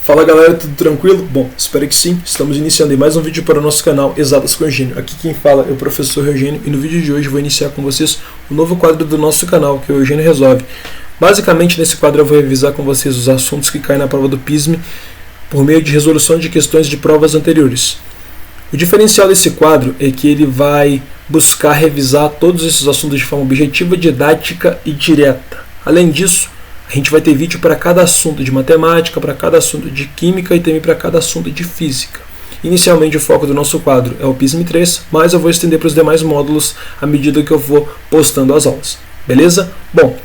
Fala galera, tudo tranquilo? Bom, espero que sim. Estamos iniciando mais um vídeo para o nosso canal Exatas com Eugênio. Aqui quem fala é o professor Eugênio e no vídeo de hoje vou iniciar com vocês um novo quadro do nosso canal, que é o Eugênio Resolve. Basicamente nesse quadro eu vou revisar com vocês os assuntos que caem na prova do PISME por meio de resolução de questões de provas anteriores. O diferencial desse quadro é que ele vai buscar revisar todos esses assuntos de forma objetiva, didática e direta. Além disso, a gente vai ter vídeo para cada assunto de matemática, para cada assunto de química e também para cada assunto de física. Inicialmente o foco do nosso quadro é o PISME 3, mas eu vou estender para os demais módulos à medida que eu vou postando as aulas. Beleza? Bom,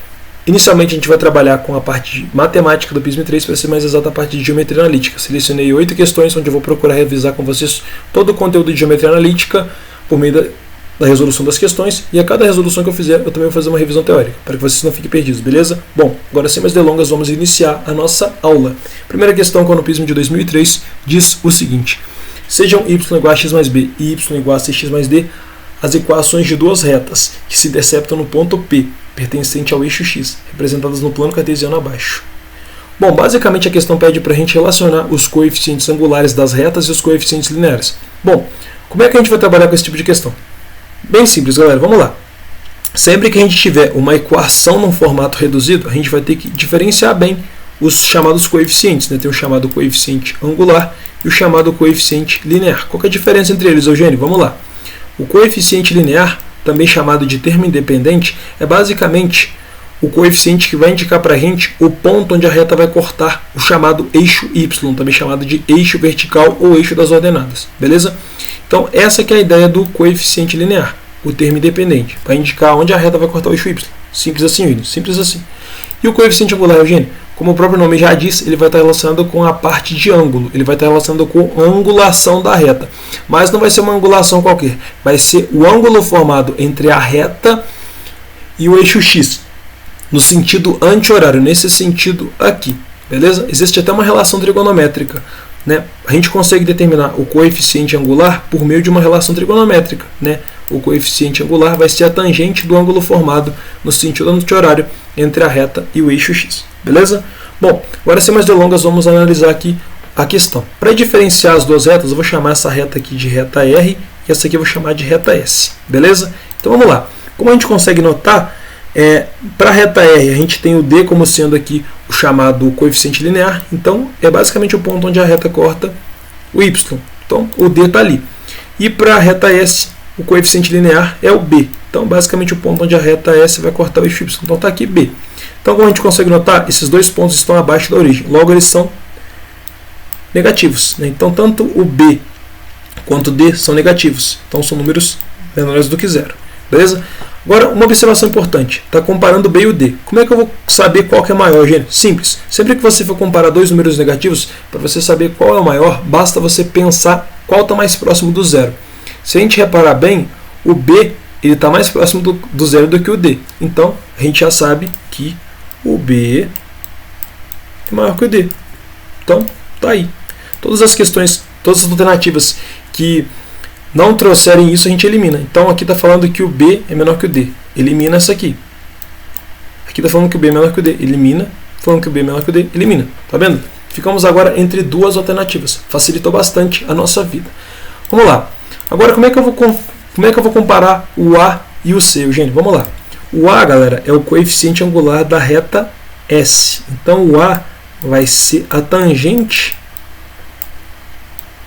inicialmente a gente vai trabalhar com a parte de matemática do PISME 3, para ser mais exato a parte de geometria analítica. Selecionei 8 questões onde eu vou procurar revisar com vocês todo o conteúdo de geometria analítica por meio da resolução das questões, e a cada resolução que eu fizer, eu também vou fazer uma revisão teórica, para que vocês não fiquem perdidos, beleza? Bom, agora sem mais delongas, vamos iniciar a nossa aula. Primeira questão, que é no PISME de 2003, diz o seguinte: sejam y igual a x mais b e y igual a cx mais d as equações de duas retas que se deceptam no ponto P, pertencente ao eixo x, representadas no plano cartesiano abaixo. Bom, basicamente a questão pede para a gente relacionar os coeficientes angulares das retas e os coeficientes lineares. Bom, como é que a gente vai trabalhar com esse tipo de questão? Bem simples, galera, vamos lá. Sempre que a gente tiver uma equação num formato reduzido, a gente vai ter que diferenciar bem os chamados coeficientes, né? Tem o chamado coeficiente angular e o chamado coeficiente linear. Qual que é a diferença entre eles, Eugênio? Vamos lá. O coeficiente linear, também chamado de termo independente, é basicamente o coeficiente que vai indicar para a gente o ponto onde a reta vai cortar o chamado eixo y, também chamado de eixo vertical ou eixo das ordenadas, beleza? Então essa que é a ideia do coeficiente linear, o termo independente, para indicar onde a reta vai cortar o eixo y. Simples assim, William, simples assim. E o coeficiente angular, Eugênio, como o próprio nome já diz, ele vai estar relacionado com a parte de ângulo, ele vai estar relacionado com a angulação da reta. Mas não vai ser uma angulação qualquer, vai ser o ângulo formado entre a reta e o eixo x, no sentido anti-horário, nesse sentido aqui, beleza? Existe até uma relação trigonométrica, né? A gente consegue determinar o coeficiente angular por meio de uma relação trigonométrica, né? O coeficiente angular vai ser a tangente do ângulo formado no sentido anti-horário entre a reta e o eixo x, beleza? Bom, agora sem mais delongas, vamos analisar aqui a questão. Para diferenciar as duas retas, eu vou chamar essa reta aqui de reta R e essa aqui eu vou chamar de reta S, beleza? Então vamos lá. Como a gente consegue notar, para a reta R a gente tem o D como sendo aqui o chamado coeficiente linear, então é basicamente o ponto onde a reta corta o Y, então o D está ali. E para a reta S, o coeficiente linear é o B, então basicamente o ponto onde a reta S vai cortar o eixo Y, então está aqui B. Então como a gente consegue notar, esses dois pontos estão abaixo da origem, logo eles são negativos, né? Então tanto o B quanto o D são negativos, então são números menores do que zero, beleza? Agora, uma observação importante, está comparando o B e o D. Como é que eu vou saber qual que é maior, gente? Simples. Sempre que você for comparar dois números negativos, para você saber qual é o maior, basta você pensar qual está mais próximo do zero. Se a gente reparar bem, o B está mais próximo do zero do que o D. Então, a gente já sabe que o B é maior que o D. Então, tá aí. Todas as questões, todas as alternativas que não trouxerem isso, a gente elimina. Então aqui está falando que o B é menor que o D. Elimina essa aqui. Aqui está falando que o B é menor que o D. Elimina. Falando que o B é menor que o D. Elimina. Tá vendo? Ficamos agora entre duas alternativas. Facilitou bastante a nossa vida. Vamos lá. Agora como é que eu vou comparar o A e o C, Eugênio? Vamos lá. O A, galera, é o coeficiente angular da reta S. Então o A vai ser a tangente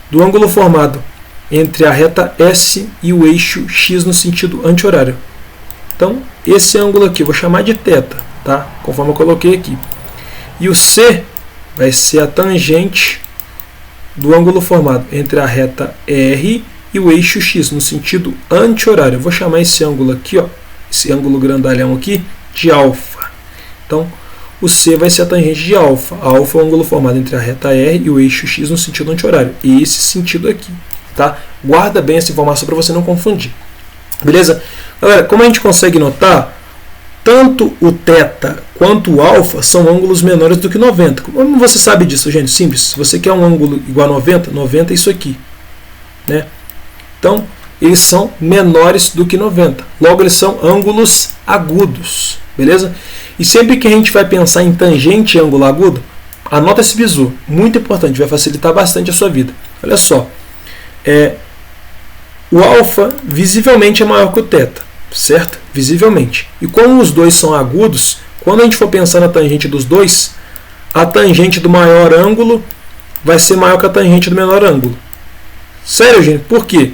do ângulo formado entre a reta S e o eixo X no sentido anti-horário. Então, esse ângulo aqui eu vou chamar de θ, tá? Conforme eu coloquei aqui. E o C vai ser a tangente do ângulo formado entre a reta R e o eixo X no sentido anti-horário. Eu vou chamar esse ângulo aqui, ó, esse ângulo grandalhão aqui, de alfa. Então, o C vai ser a tangente de alfa. Alfa é o ângulo formado entre a reta R e o eixo X no sentido anti-horário. E esse sentido aqui. Tá? Guarda bem essa informação para você não confundir. Beleza? Galera, como a gente consegue notar, tanto o θ quanto o alfa são ângulos menores do que 90. Como você sabe disso, gente? Simples. Se você quer um ângulo igual a 90, 90 é isso aqui. Né? Então, eles são menores do que 90. Logo, eles são ângulos agudos. Beleza? E sempre que a gente vai pensar em tangente e ângulo agudo, anota esse bizu, muito importante, vai facilitar bastante a sua vida. Olha só, o alfa visivelmente é maior que o θ, certo? Visivelmente. E como os dois são agudos, quando a gente for pensar na tangente dos dois, a tangente do maior ângulo vai ser maior que a tangente do menor ângulo. Sério, gente? Por quê?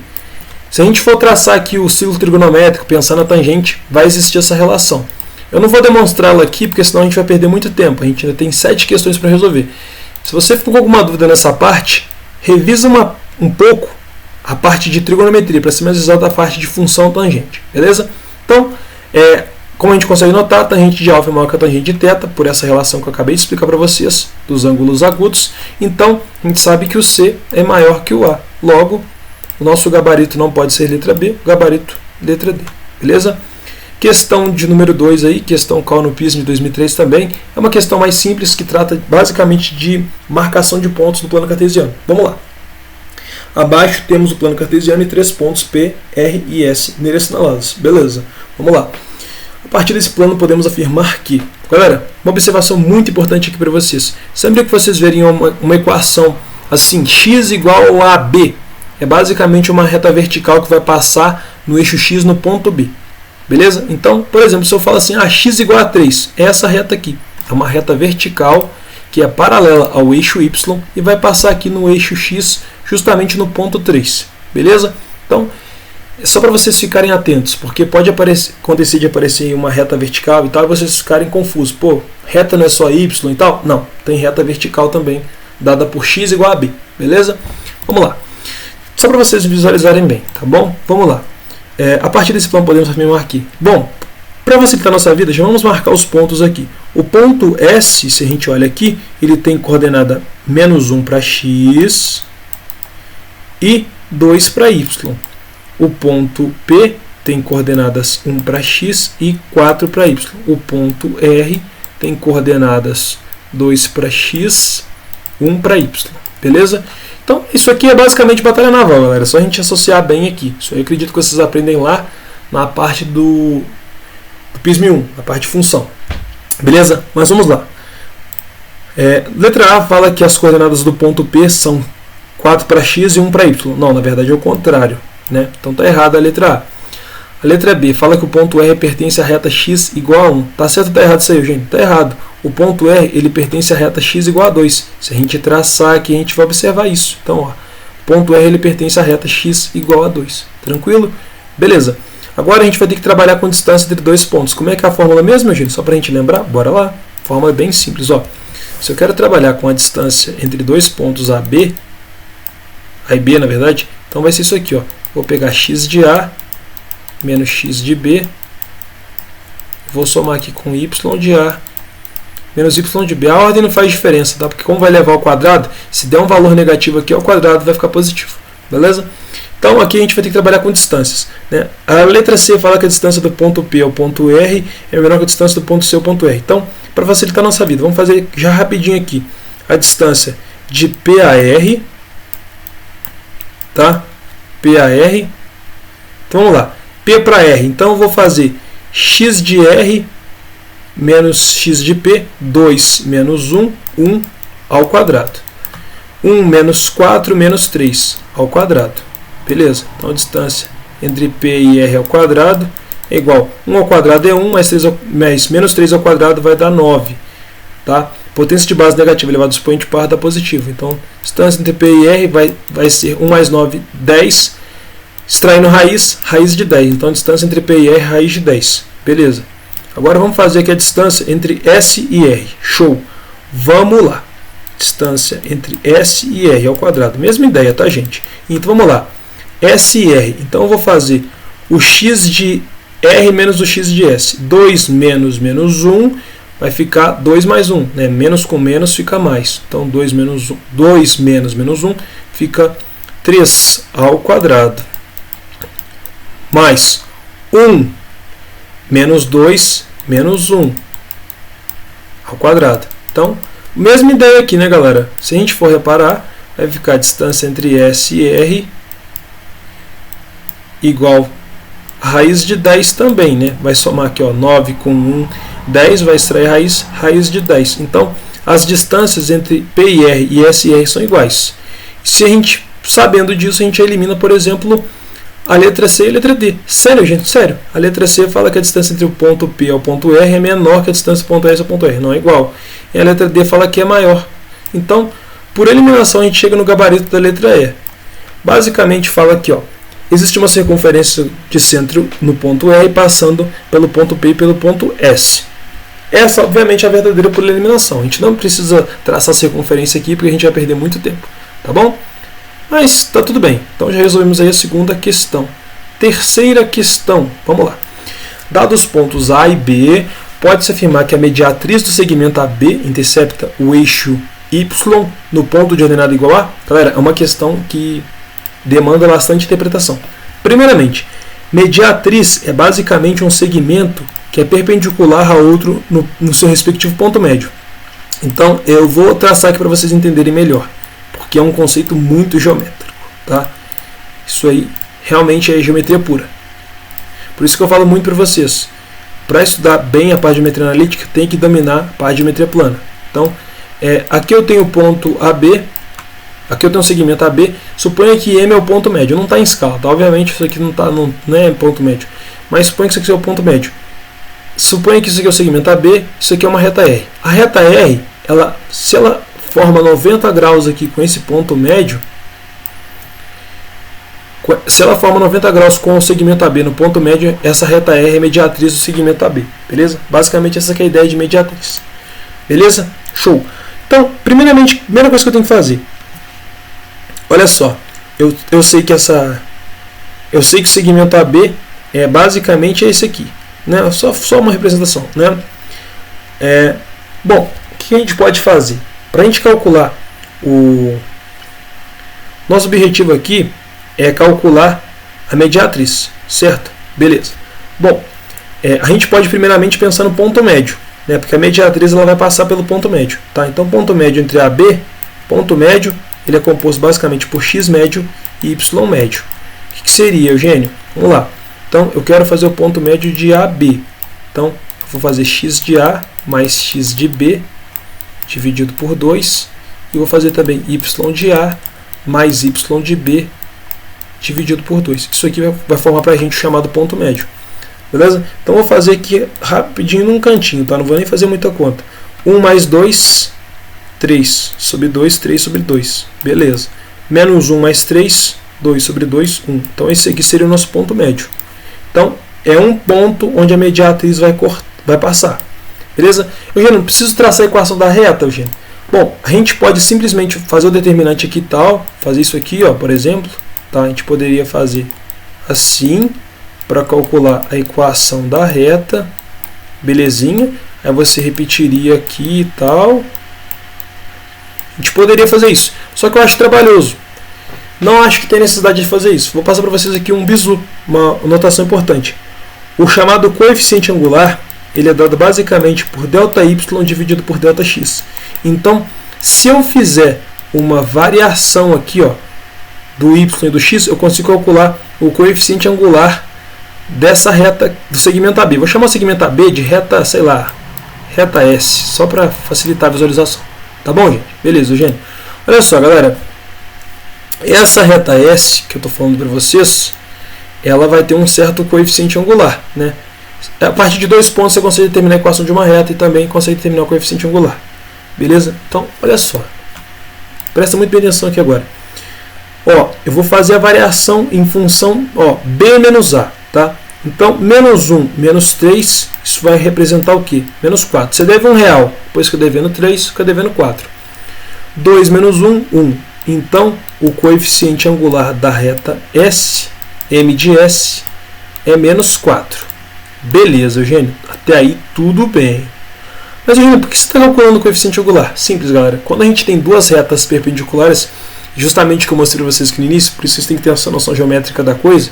Se a gente for traçar aqui o círculo trigonométrico, pensar na tangente, vai existir essa relação. Eu não vou demonstrá-la aqui, porque senão a gente vai perder muito tempo. A gente ainda tem 7 questões para resolver. Se você ficou com alguma dúvida nessa parte, revisa um pouco a parte de trigonometria, para ser mais exato a parte de função tangente. Beleza? Então, como a gente consegue notar, a tangente de alfa é maior que a tangente de θ, por essa relação que eu acabei de explicar para vocês, dos ângulos agudos. Então, a gente sabe que o C é maior que o A. Logo, o nosso gabarito não pode ser letra B, o gabarito letra D. Beleza? Questão de número 2 aí, questão Cal no PISM de 2003 também, é uma questão mais simples que trata basicamente de marcação de pontos no plano cartesiano. Vamos lá. Abaixo temos o plano cartesiano e 3 pontos P, R e S nele assinalados. Beleza, vamos lá. A partir desse plano podemos afirmar que, galera, uma observação muito importante aqui para vocês. Sempre que vocês verem uma equação assim, x igual a B, é basicamente uma reta vertical que vai passar no eixo X no ponto B. Beleza? Então, por exemplo, se eu falo assim, x igual a 3, é essa reta aqui. É uma reta vertical que é paralela ao eixo Y e vai passar aqui no eixo X, justamente no ponto 3. Beleza? Então, é só para vocês ficarem atentos, porque pode acontecer de aparecer uma reta vertical e tal, e vocês ficarem confusos. Pô, reta não é só Y e tal? Não, tem reta vertical também, dada por x igual a B. Beleza? Vamos lá. Só para vocês visualizarem bem, tá bom? Vamos lá. A partir desse plano podemos afirmar aqui. Bom, para facilitar a nossa vida, já vamos marcar os pontos aqui. O ponto S, se a gente olha aqui, ele tem coordenada -1 para x e 2 para y. O ponto P tem coordenadas 1 para x e 4 para y. O ponto R tem coordenadas 2 para x, 1 para y. Beleza? Então, isso aqui é basicamente batalha naval, galera. É só a gente associar bem aqui. Isso aí eu acredito que vocês aprendem lá na parte do PISM 1, na parte de função. Beleza? Mas vamos lá. Letra A fala que as coordenadas do ponto P são 4 para x e 1 para y. Não, na verdade é o contrário, né? Então está errada a letra A. A letra B fala que o ponto R pertence à reta x igual a 1. Tá certo ou tá errado isso aí, gente? Tá errado. O ponto R ele pertence à reta x igual a 2. Se a gente traçar aqui, a gente vai observar isso. Então, ó, o ponto R ele pertence à reta x igual a 2. Tranquilo? Beleza. Agora a gente vai ter que trabalhar com distância entre dois pontos. Como é que é a fórmula mesmo, gente? Só para a gente lembrar? Bora lá. A fórmula é bem simples. Ó. Se eu quero trabalhar com a distância entre dois pontos A e B, na verdade, então vai ser isso aqui. Ó. Vou pegar x de A menos x de B. Vou somar aqui com y de A menos y de B. A ordem não faz diferença, tá? Porque como vai levar ao quadrado, se der um valor negativo aqui ao quadrado, vai ficar positivo. Beleza? Então aqui a gente vai ter que trabalhar com distâncias, né? A letra C fala que a distância do ponto P ao ponto R é menor que a distância do ponto C ao ponto R. Então, para facilitar a nossa vida, vamos fazer já rapidinho aqui a distância de P a R, tá? P a R. Então vamos lá. P para R. Então eu vou fazer x de R menos x de P, 2 menos 1, 1 ao quadrado. 1 menos 4 menos 3 ao quadrado. Beleza? Então a distância entre P e R ao quadrado é igual. 1 ao quadrado é 1, mais menos 3 ao quadrado vai dar 9. Tá? Potência de base negativa elevado ao expoente par dá positivo. Então, distância entre P e R vai ser 1 mais 9, 10. Extraindo raiz de 10. Então, a distância entre P e R é raiz de 10. Beleza. Agora vamos fazer aqui a distância entre S e R. Show. Vamos lá. Distância entre S e R ao quadrado. Mesma ideia, tá, gente? Então, vamos lá. S e R. Então, eu vou fazer o x de R menos o x de S. 2 menos 1 vai ficar 2 mais 1. Né? Menos com menos fica mais. Então, 2 menos 1 fica 3 ao quadrado. Mais 1 menos 2 menos 1 ao quadrado. Então, mesma ideia aqui, né, galera? Se a gente for reparar, vai ficar a distância entre S e R igual a raiz de 10 também, né? Vai somar aqui, ó, 9 com 1, 10, vai extrair raiz de 10. Então, as distâncias entre P e R e S e R são iguais. Se a gente, sabendo disso, a gente elimina, por exemplo, a letra C e a letra D. Sério, gente? Sério. A letra C fala que a distância entre o ponto P ao ponto R é menor que a distância do ponto S ao ponto R. Não é igual. E a letra D fala que é maior. Então, por eliminação, a gente chega no gabarito da letra E. Basicamente, fala aqui, ó, existe uma circunferência de centro no ponto R passando pelo ponto P e pelo ponto S. Essa, obviamente, é a verdadeira por eliminação. A gente não precisa traçar a circunferência aqui, porque a gente vai perder muito tempo. Tá bom? Mas tá tudo bem. Então já resolvemos aí a segunda questão. Terceira questão. Vamos lá. Dados os pontos A e B, pode-se afirmar que a mediatriz do segmento AB intercepta o eixo Y no ponto de ordenada igual a? Galera, é uma questão que demanda bastante interpretação. Primeiramente, mediatriz é basicamente um segmento que é perpendicular a outro no seu respectivo ponto médio. Então, eu vou traçar aqui para vocês entenderem melhor, porque é um conceito muito geométrico, tá? Isso aí realmente é geometria pura. Por isso que eu falo muito para vocês, para estudar bem a parte de geometria analítica, tem que dominar a parte de geometria plana. Então, aqui eu tenho o ponto AB, aqui eu tenho o segmento AB, suponha que M é o ponto médio, não está em escala, tá? Obviamente isso aqui não é ponto médio, mas suponha que isso aqui é o ponto médio. Suponha que isso aqui é o segmento AB, isso aqui é uma reta R. A reta R, se ela forma 90 graus aqui com esse ponto médio, se ela forma 90 graus com o segmento AB no ponto médio, essa reta R é mediatriz do segmento AB, beleza? Basicamente essa aqui é a ideia de mediatriz, beleza? Show! Então, primeiramente, a primeira coisa que eu tenho que fazer, olha só, eu sei que o segmento AB é basicamente esse aqui, né? Só uma representação, né? Bom, o que a gente pode fazer? Para a gente calcular nosso objetivo aqui é calcular a mediatriz, certo? Beleza. Bom, a gente pode primeiramente pensar no ponto médio, né? Porque a mediatriz ela vai passar pelo ponto médio, tá? Então, ponto médio entre AB, ponto médio, ele é composto basicamente por x médio e y médio. O que seria, Eugênio? Vamos lá. Então, eu quero fazer o ponto médio de AB. Então, eu vou fazer x de A mais x de B dividido por 2. E vou fazer também y de A mais y de B dividido por 2. Isso aqui vai formar para a gente o chamado ponto médio. Beleza? Então, vou fazer aqui rapidinho num cantinho, tá? Não vou nem fazer muita conta. 1 mais 2, 3 sobre 2, 3 sobre 2. Beleza. Menos 1 mais 3, 2 sobre 2, 1. Então, esse aqui seria o nosso ponto médio. Então, é um ponto onde a mediatriz vai passar. Beleza? Eugênio, não preciso traçar a equação da reta, Eugênio. Bom, a gente pode simplesmente fazer o determinante aqui tal, fazer isso aqui, ó, por exemplo. Tá? A gente poderia fazer assim, para calcular a equação da reta. Belezinha. Aí você repetiria aqui e tal. A gente poderia fazer isso. Só que eu acho trabalhoso. Não acho que tem necessidade de fazer isso. Vou passar para vocês aqui um bizu, uma notação importante. O chamado coeficiente angular, ele é dado basicamente por ΔY dividido por ΔX. Então, se eu fizer uma variação aqui, ó, do y e do x, eu consigo calcular o coeficiente angular dessa reta do segmento AB. Vou chamar o segmento AB de reta, sei lá, reta S, só para facilitar a visualização. Tá bom, gente? Beleza, gente. Olha só, galera. Essa reta S que eu estou falando para vocês, ela vai ter um certo coeficiente angular, né? A partir de 2 pontos você consegue determinar a equação de uma reta e também consegue determinar o coeficiente angular. Beleza? Então, olha só. Presta muito bem atenção aqui agora. Ó, eu vou fazer a variação em função, ó, B menos A, tá? Então, menos 1, menos 3, isso vai representar o quê? Menos 4. Você deve R$1, depois que eu devendo 3, fica devendo 4. 2 menos 1, 1. Então, o coeficiente angular da reta S, M de S, é menos 4. Beleza, Eugênio. Até aí, tudo bem. Mas, Eugênio, por que você está calculando o coeficiente angular? Simples, galera. Quando a gente tem duas retas perpendiculares, justamente o que eu mostrei para vocês aqui no início, por isso vocês têm que ter essa noção geométrica da coisa.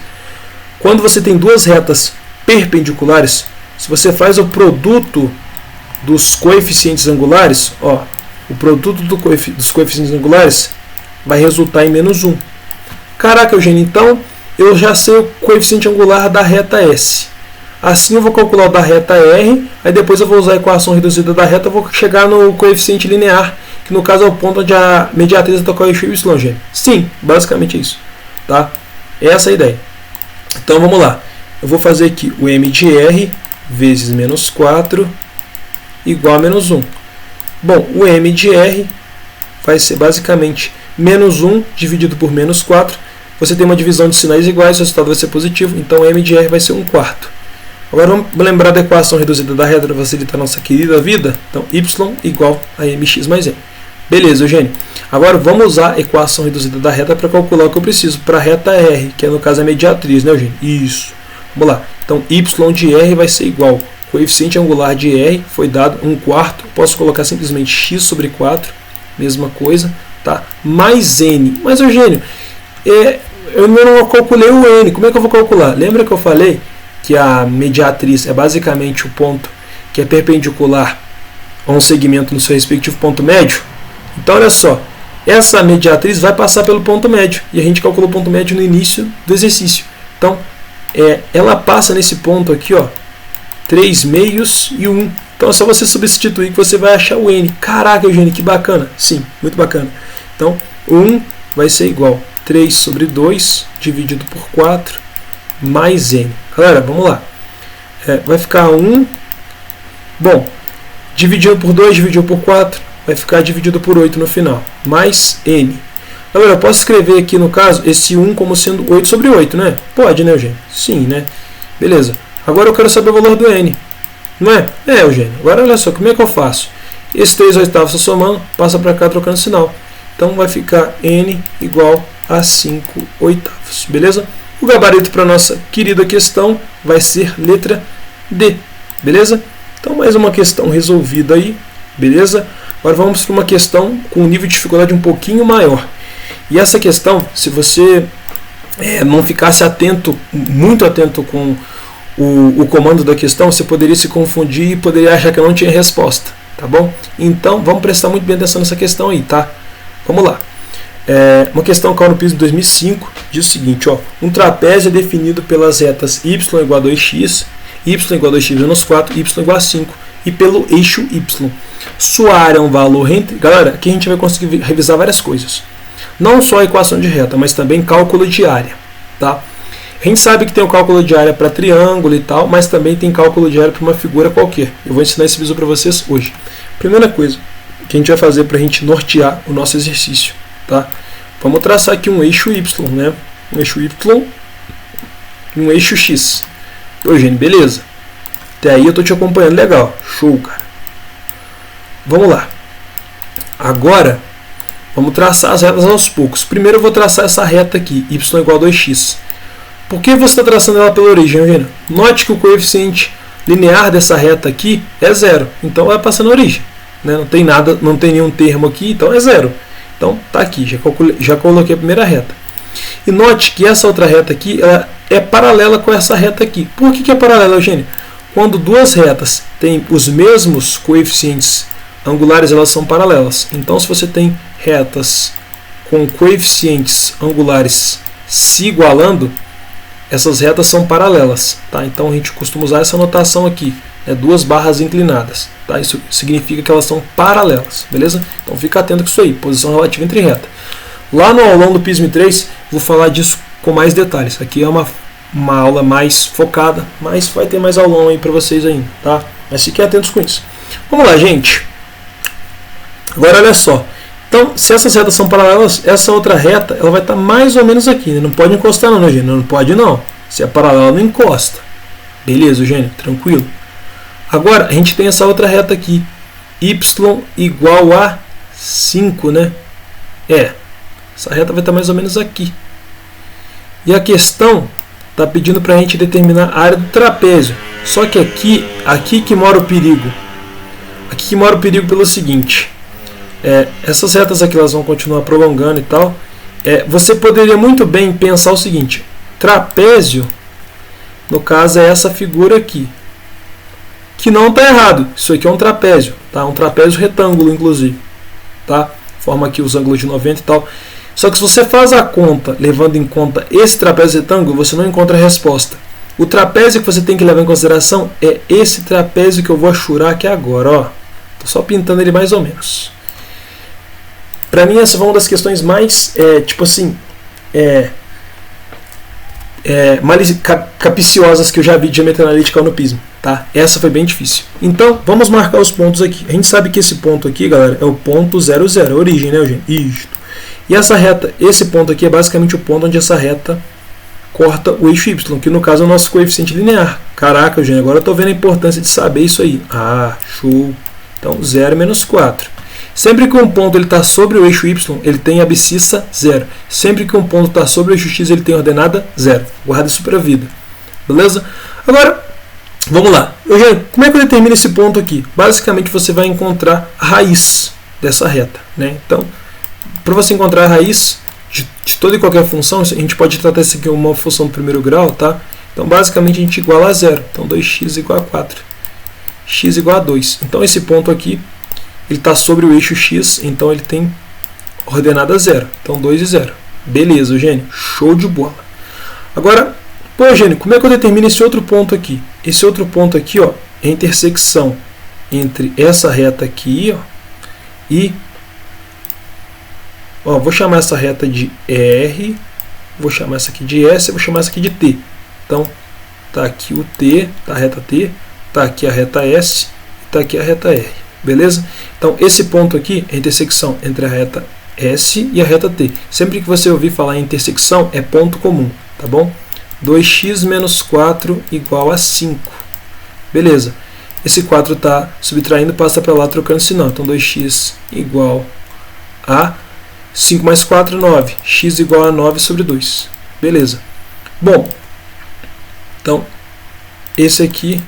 Quando você tem duas retas perpendiculares, se você faz o produto dos coeficientes angulares, ó, o produto dos coeficientes angulares vai resultar em menos 1. Caraca, Eugênio, então eu já sei o coeficiente angular da reta S. Assim eu vou calcular o da reta R, aí depois eu vou usar a equação reduzida da reta, eu vou chegar no coeficiente linear, que no caso é o ponto onde a mediatriz está com o eixo Y, gente. Sim, basicamente é isso. Tá? Essa é a ideia. Então vamos lá. Eu vou fazer aqui o M de R vezes menos 4 igual a menos 1. Bom, o M de R vai ser basicamente menos 1 dividido por menos 4. Você tem uma divisão de sinais iguais, o resultado vai ser positivo, então M de R vai ser 1/4. Agora vamos lembrar da equação reduzida da reta para facilitar a nossa querida vida. Então, Y igual a mx mais m. Beleza, Eugênio. Agora vamos usar a equação reduzida da reta para calcular o que eu preciso para a reta R, que é no caso a mediatriz, né, Eugênio? Isso. Vamos lá. Então, Y de R vai ser igual. Coeficiente angular de R foi dado 1/4. Posso colocar simplesmente x sobre 4, mesma coisa, tá? Mais N. Mas, Eugênio, eu não calculei o N. Como é que eu vou calcular? Lembra que eu falei que a mediatriz é basicamente o ponto que é perpendicular a um segmento no seu respectivo ponto médio? Então, olha só. Essa mediatriz vai passar pelo ponto médio. E a gente calculou o ponto médio no início do exercício. Então, ela passa nesse ponto aqui, ó, 3 meios e 1. Então é só você substituir que você vai achar o N. Caraca, Eugênio, que bacana. Sim, muito bacana. Então, 1 vai ser igual a 3 sobre 2 dividido por 4 mais N. Galera, vamos lá. Vai ficar 1. Bom, dividido por 2, dividido por 4, vai ficar dividido por 8 no final. Mais N. Galera, eu posso escrever aqui, no caso, esse 1 como sendo 8 sobre 8, né? Pode, né, Eugênio? Sim, né? Beleza. Agora eu quero saber o valor do N. Não é? Eugênio. Agora olha só, como é que eu faço? Esse 3/8 está somando, passa para cá trocando sinal. Então vai ficar N igual a 5/8. Beleza? O gabarito para a nossa querida questão vai ser letra D. Beleza? Então mais uma questão resolvida aí. Beleza? Agora vamos para uma questão com um nível de dificuldade um pouquinho maior. E essa questão, se você não ficasse atento, muito atento com o comando da questão, você poderia se confundir e poderia achar que não tinha resposta, tá bom? Então, vamos prestar muito bem atenção nessa questão aí, tá? Vamos lá. Uma questão que caiu no PIS de 2005 diz o seguinte, ó, um trapézio é definido pelas retas y igual a 2x, y igual a 2x menos 4, y igual a 5 e pelo eixo y. Sua área é um valor entre... Galera, aqui a gente vai conseguir revisar várias coisas. Não só a equação de reta, mas também cálculo de área, tá? A gente sabe que tem o cálculo de área para triângulo e tal, mas também tem cálculo de área para uma figura qualquer. Eu vou ensinar esse vídeo para vocês hoje. Primeira coisa que a gente vai fazer para a gente nortear o nosso exercício, tá? Vamos traçar aqui um eixo Y, né? Um eixo Y e um eixo X. Eugênio, beleza. Até aí eu estou te acompanhando, legal. Show, cara. Vamos lá. Agora, vamos traçar as retas aos poucos. Primeiro eu vou traçar essa reta aqui, y igual a 2x. Por que você está traçando ela pela origem, Eugênio? Note que o coeficiente linear dessa reta aqui é 0. Então vai passar na origem. Né? Não tem nada, não tem nenhum termo aqui, então é 0. Então tá aqui, já coloquei a primeira reta. E note que essa outra reta aqui ela é paralela com essa reta aqui. Por que é paralela, Eugênio? Quando duas retas têm os mesmos coeficientes angulares, elas são paralelas. Então, se você tem retas com coeficientes angulares se igualando, essas retas são paralelas. Tá? Então, a gente costuma usar essa notação aqui, duas barras inclinadas. Tá? Isso significa que elas são paralelas. Beleza? Então, fica atento com isso aí, posição relativa entre reta. Lá no aulão do PISM 3, vou falar disso com mais detalhes. Aqui é uma aula mais focada, mas vai ter mais aulão aí para vocês ainda. Tá? Mas fiquem atentos com isso. Vamos lá, gente. Agora olha só, então se essas retas são paralelas, essa outra reta ela vai estar mais ou menos aqui, né? Não pode encostar não, Eugênio? Não pode não, se é paralela não encosta. Beleza, Eugênio? Tranquilo. Agora a gente tem essa outra reta aqui, y igual a 5, né? Essa reta vai estar mais ou menos aqui. E a questão está pedindo para a gente determinar a área do trapézio, só que aqui que mora o perigo. Aqui que mora o perigo pelo seguinte... essas retas aqui elas vão continuar prolongando e tal. Você poderia muito bem pensar o seguinte: trapézio, no caso, é essa figura aqui, que não está errado. Isso aqui é um trapézio, tá? Um trapézio retângulo, inclusive, tá? Forma aqui os ângulos de 90 e tal. Só que se você faz a conta levando em conta esse trapézio retângulo, você não encontra a resposta. O trapézio que você tem que levar em consideração é esse trapézio que eu vou achurar aqui agora, ó. Tô só pintando ele mais ou menos. Para mim essa foi uma das questões mais, capciosas que eu já vi de geometria analítica no PISM, tá? Essa foi bem difícil. Então, vamos marcar os pontos aqui. A gente sabe que esse ponto aqui, galera, é o ponto 0, 0, a origem, né, Eugênio? Isto. E essa reta, esse ponto aqui é basicamente o ponto onde essa reta corta o eixo Y, que no caso é o nosso coeficiente linear. Caraca, Eugênio, agora eu tô vendo a importância de saber isso aí. Ah, show! Então, 0 menos 4. Sempre que um ponto está sobre o eixo Y, ele tem abscissa 0. Sempre que um ponto está sobre o eixo X, ele tem ordenada 0. Guarda isso para a vida. Beleza? Agora, vamos lá. Eugênio, como é que eu determino esse ponto aqui? Basicamente, você vai encontrar a raiz dessa reta, né? Então, para você encontrar a raiz de toda e qualquer função, a gente pode tratar isso aqui como uma função do primeiro grau, tá? Então, basicamente, a gente iguala a 0. Então, 2x igual a 4. X igual a 2. Então, esse ponto aqui, ele está sobre o eixo X, então ele tem ordenada 0. Então, 2 e 0. Beleza, Eugênio. Show de bola. Agora, pô, Eugênio, como é que eu determino esse outro ponto aqui? Esse outro ponto aqui, ó, é a intersecção entre essa reta aqui, ó, e... Ó, vou chamar essa reta de R, vou chamar essa aqui de S, vou chamar essa aqui de T. Então, tá aqui o T, tá a reta T, tá aqui a reta S, tá aqui a reta R. Beleza? Então, esse ponto aqui é a intersecção entre a reta S e a reta T. Sempre que você ouvir falar em intersecção, é ponto comum, tá bom? 2x menos 4 igual a 5. Beleza. Esse 4 está subtraindo, passa para lá trocando sinal. Então, 2x igual a 5 mais 4, 9. X igual a 9 sobre 2. Beleza. Bom, então, esse aqui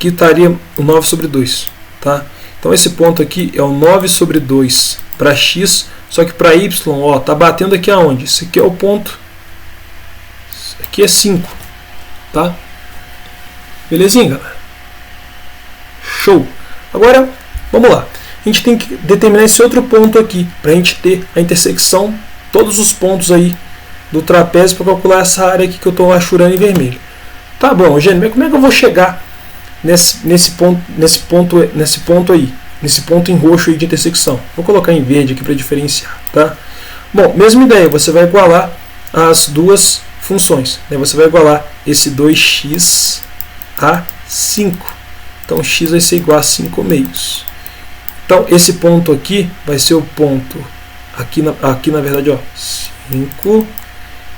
estaria o 9 sobre 2. Tá? Então, esse ponto aqui é o 9 sobre 2 para x, só que para y, ó, tá batendo aqui aonde? Esse aqui é o ponto. Isso aqui é 5. Tá? Belezinha, galera? Show! Agora, vamos lá. A gente tem que determinar esse outro ponto aqui, para a gente ter a intersecção, todos os pontos aí do trapézio para calcular essa área aqui que eu estou achurando em vermelho. Tá bom, Eugênio, mas como é que eu vou chegar nesse ponto aí, nesse ponto em roxo aí de intersecção? Vou colocar em verde aqui para diferenciar, tá? Bom, mesma ideia, você vai igualar as duas funções, né? Você vai igualar esse 2x a 5. Então, x vai ser igual a 5 meios. Então, esse ponto aqui vai ser o ponto, aqui na verdade, ó, 5.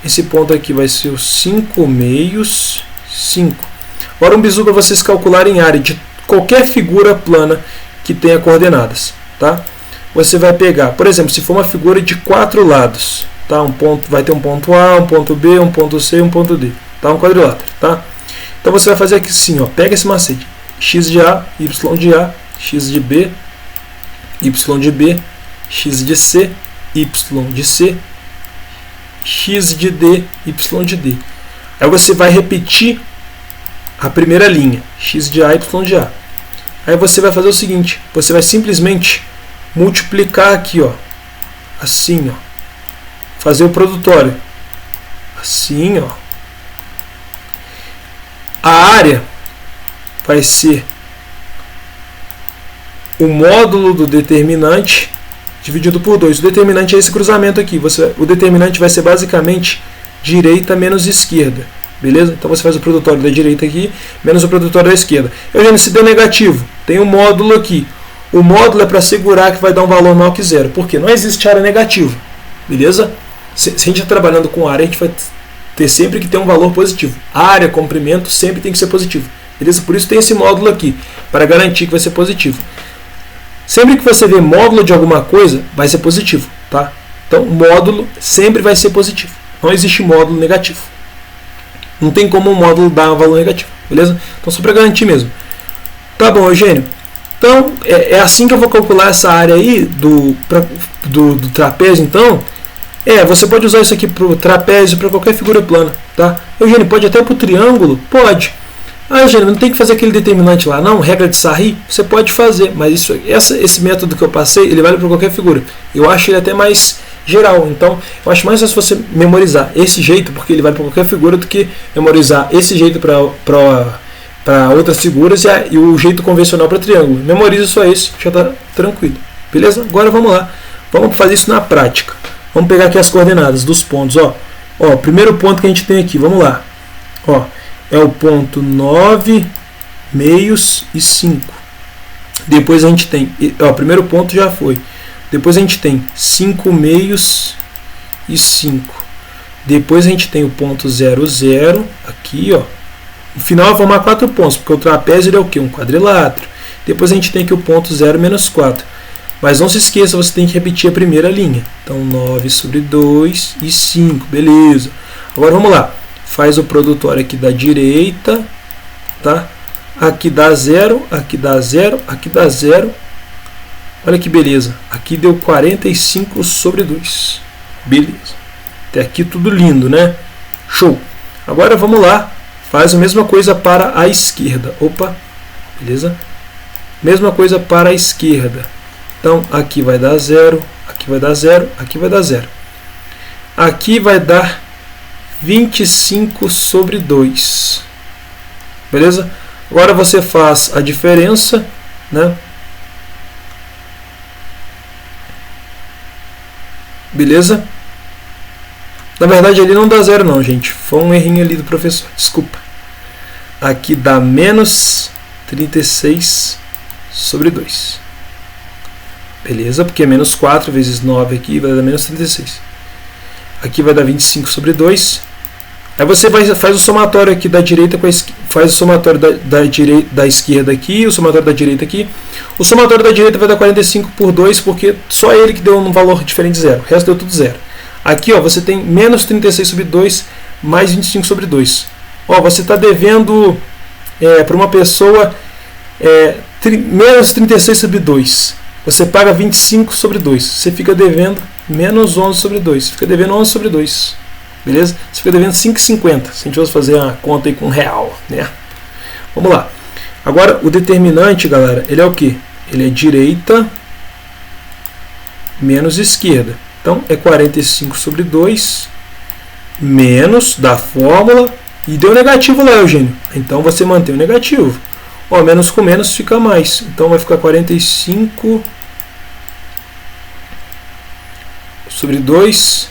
Esse ponto aqui vai ser o 5 meios, 5. Agora um bizu para vocês calcularem a área de qualquer figura plana que tenha coordenadas, tá? Você vai pegar, por exemplo, se for uma figura de 4 lados, tá? Vai ter um ponto A, um ponto B, um ponto C e um ponto D, tá? Um quadrilátero, tá? Então você vai fazer aqui assim, ó, pega esse macete, x de A, y de A, x de B, y de B, x de C, y de C, x de D, y de D. Aí você vai repetir a primeira linha, x de A, y de A. Aí você vai fazer o seguinte, você vai simplesmente multiplicar aqui, ó, assim, ó, fazer o produtório, assim, ó. A área vai ser o módulo do determinante dividido por 2. O determinante é esse cruzamento aqui. O determinante vai ser basicamente direita menos esquerda. Beleza? Então você faz o produtório da direita aqui, menos o produtório da esquerda. Eugênio, se deu negativo, tem um módulo aqui. O módulo é para assegurar que vai dar um valor maior que zero. Por quê? Não existe área negativa. Beleza? Se a gente está trabalhando com área, a gente vai ter sempre que ter um valor positivo. Área, comprimento, sempre tem que ser positivo. Beleza? Por isso tem esse módulo aqui, para garantir que vai ser positivo. Sempre que você vê módulo de alguma coisa, vai ser positivo. Tá? Então, módulo sempre vai ser positivo. Não existe módulo negativo. Não tem como um módulo dar um valor negativo. Beleza? Então, só para garantir mesmo. Tá bom, Eugênio. Então, é assim que eu vou calcular essa área aí do trapézio, então. Você pode usar isso aqui para o trapézio, para qualquer figura plana. Tá? Eugênio, pode até para o triângulo? Pode. Ah, Eugênio, não tem que fazer aquele determinante lá, não? Regra de Sarri? Você pode fazer, mas esse método que eu passei, ele vale para qualquer figura. Eu acho ele até mais geral. Então, eu acho mais fácil você memorizar esse jeito, porque ele vai para qualquer figura, do que memorizar esse jeito para outras figuras e o jeito convencional para triângulo. Memoriza só esse, já está tranquilo. Beleza? Agora vamos lá. Vamos fazer isso na prática. Vamos pegar aqui as coordenadas dos pontos. Ó, o primeiro ponto que a gente tem aqui, vamos lá. Ó, é o ponto 9 meios e 5. Depois a gente tem, ó, o primeiro ponto já foi. Depois a gente tem 5 meios e 5. Depois a gente tem o ponto 0, 0. Aqui, ó. No final vai formar 4 pontos, porque o trapézio é o quê? Um quadrilátero. Depois a gente tem aqui o ponto 0 menos 4. Mas não se esqueça, você tem que repetir a primeira linha. Então, 9 sobre 2 e 5. Beleza. Agora vamos lá. Faz o produtório aqui da direita. Tá? Aqui dá 0, aqui dá 0, aqui dá 0. Olha que beleza. Aqui deu 45 sobre 2. Beleza. Até aqui tudo lindo, né? Show. Agora vamos lá. Faz a mesma coisa para a esquerda. Opa. Beleza? Mesma coisa para a esquerda. Então, aqui vai dar 0, aqui vai dar 0, aqui vai dar 0. Aqui vai dar 25 sobre 2. Beleza? Agora você faz a diferença, né? Beleza? Na verdade, ali não dá 0 não, gente. Foi um errinho ali do professor. Desculpa. Aqui dá menos 36 sobre 2. Beleza? Porque é menos 4 vezes 9 aqui vai dar menos 36. Aqui vai dar 25 sobre 2. Aí você faz o somatório aqui da direita com a esquerda. Faz o somatório da esquerda aqui, o somatório da direita aqui. O somatório da direita vai dar 45 por 2, porque só ele que deu um valor diferente de 0. O resto deu tudo 0. Aqui, ó, você tem menos 36 sobre 2 mais 25 sobre 2. Ó, você está devendo para uma pessoa menos 36 sobre 2. Você paga 25 sobre 2. Você fica devendo menos 11 sobre 2. Você fica devendo 11 sobre 2. Beleza? Você fica devendo 5,50. Se a gente fosse fazer uma conta aí com real, né? Vamos lá. Agora, o determinante, galera, ele é o quê? Ele é direita menos esquerda. Então, é 45 sobre 2 menos da fórmula. E deu negativo lá, Eugênio. Então, você mantém o negativo. Ó, menos com menos fica mais. Então, vai ficar 45 sobre 2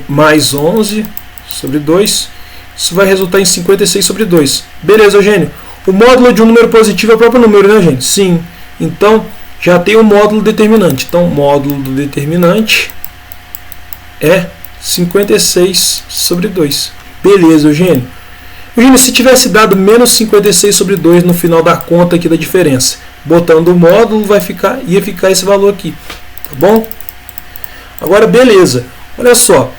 mais 11 sobre 2. Isso vai resultar em 56 sobre 2. Beleza, Eugênio. O módulo de um número positivo é o próprio número, né, gente? Sim. Então, já tem o módulo determinante. Então, o módulo do determinante é 56 sobre 2. Beleza, Eugênio. Eugênio, se tivesse dado menos 56 sobre 2 no final da conta aqui da diferença, botando o módulo, ia ficar esse valor aqui. Tá bom? Agora, beleza. Olha só.